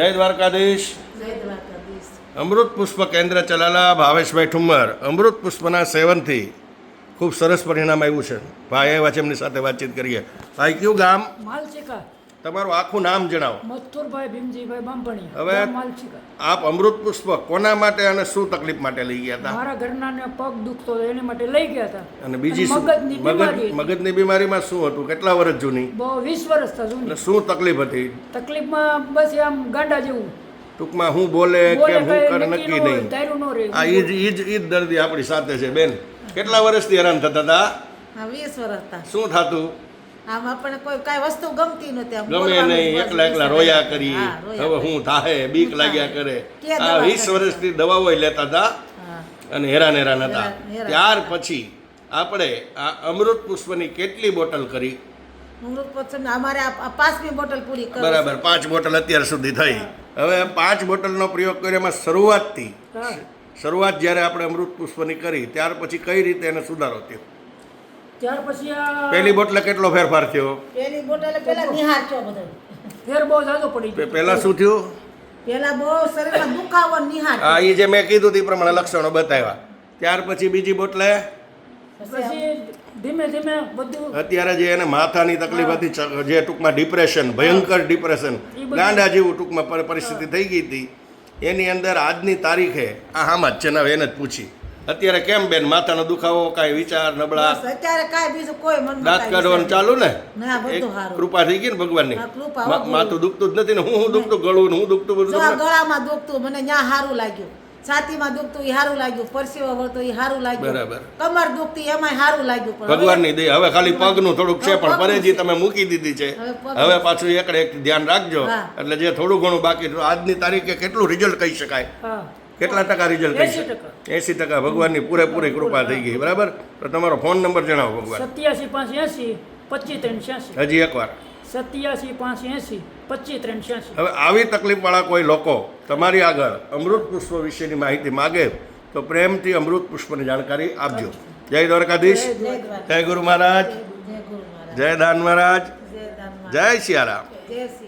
જય દ્વારકાધીશ. અમૃત પુષ્પ કેન્દ્ર ચલાલા ભાવેશભાઈ ઠુમ્મર. અમૃત પુષ્પના સેવનથી ખૂબ સરસ પરિણામ આવ્યું છે. ભાઈ આવ્યા છે, એમની સાથે વાતચીત કરીએ. ભાઈ, કયું ગામ? માલચીકા. તમારું આખું નામ જણાવો. મથુરભાઈ ભીમજીભાઈ બાંભણી. હવે માલચીકા. આપ અમૃત પુષ્પ કોના માટે અને શું તકલીફ માટે લઈ ગયા હતા? મારા ઘરનાને પગ દુખતો હતો, એની માટે લઈ ગયા હતા. અને બીજી શું? મગજની બીમારી. મગજની બીમારીમાં શું હતું? કેટલા વર્ષ જૂની? બહુ 20 વર્ષ થયા જૂની. અને શું તકલીફ હતી? તકલીફમાં બસ આમ ગાંડા જેવું ટૂંકમાં હું બોલે કે હું કરે નક્કી નહીં. ધાર્યું ન રહે. આ ઈ જ દર્દી આપણી સાથે છે. બેન, કેટલા વર્ષથી હેરાન થતા હતા? 20 વર્ષ હતા. શું થતું? આમ આપણને કોઈ કાંઈ વસ્તુ ગમતી નહોતી. આમ ગમે બોલવાનું નહીં, બસ એકલા એકલા રોયા કરી. હા, રોયા હવે હું થાહે, બીક લાગ્યા કરે. કે આ દવા 20 કરી. વર્ષથી દવાઓ લેતા હતા હા. અને હેરાન હતા. હેરાન. ત્યાર પછી આપણે આ અમૃત પુષ્પની કેટલી બોટલ કરી? અમૃત પુષ્પ અમારે આ 5મી બોટલ પૂરી કરી. બરાબર, 5 બોટલ અત્યાર સુધી થઈ. હવે 5 બોટલનો પ્રયોગ કર્યો. એમાં શરૂઆત જ્યારે આપણે અમૃત પુષ્પની કરી, ત્યાર પછી કઈ રીતે એને સુધારો થયો? ત્યાર પછી આ પહેલી બોટલે કેટલો ફેરફાર થયો? પેલી બોટલે પેલા નિહાર થયો બધો. ફેર બહુ જાજો પડી ગયો. પહેલા શું થયું? પેલા બહુ શરીરમાં દુખાવો ને નિહાર આ એ જે મેં કીધું તે પ્રમાણે લક્ષણો બતાવ્યા. ત્યાર પછી બીજી બોટલે પછી ધીમે ધીમે બધું અત્યારે જે એને માથાની તકલીફ હતી, જે ટૂંકમાં ડિપ્રેશન, ભયંકર ડિપ્રેશન, ગાંડા જેવું ટૂંકમાં પરિસ્થિતિ થઈ ગઈ હતી, એની અંદર આજની તારીખે આમ જ છે ને. હવે એને જ પૂછી, અત્યારે કેમ બેન? માથાનો દુખાવો, કાંઈ વિચાર નબળા, બસ અત્યારે કાંઈ બીજું કોઈ મન દાંત કાઢવાનું ચાલુ ને? ના, બધું એક સારું. કૃપા થઈ ગઈ ને ભગવાનની. હા, કૃપા. માથું દુખતું જ નથી ને? હું દુખતું, ગળું ને હું દુખતું બધું જો આ તમને? ગળામાં દુખતું મને ન્યા સારું લાગ્યું, છાતીમાં દુખતું એ સારું લાગ્યું, પરસેવો વળતો એ સારું લાગ્યું, બરાબર. કમર દુખતી એમાંય સારું લાગ્યું. પણ હવે ભગવાનની દે. હવે ખાલી પગનું થોડુંક છે, પણ પરેજી તમે મૂકી દીધી છે. હવે પગ- હવે પાછું એકડે એક ધ્યાન રાખજો. હા. એટલે જે થોડું ઘણું બાકી, આજની તારીખે કેટલું રિઝલ્ટ કહી શકાય? હા કેટલા ટકા રિઝલ્ટ કહી 80%. શકાય? 80%. ભગવાનની પૂરેપૂરી કૃપા થઈ ગઈ. બરાબર. તો તમારો ફોન નંબર જણાવો ભગવાન. 87 580 25 386. હજી એકવાર. 87 580 25 386. હવે આવી તકલીફવાળા કોઈ લોકો તમારી આગળ અમૃત પુષ્પ વિશેની માહિતી માગે તો પ્રેમથી અમૃત પુષ્પની જાણકારી આપજો. જય દ્વારકાધીશ. જય દ્વારકા. જય ગુરુ મહારાજ. જય ગુરુ મહારાજ. જય દાન મહારાજ. જય દાન મહારાજ. જય સિયારામ. જય શ્રી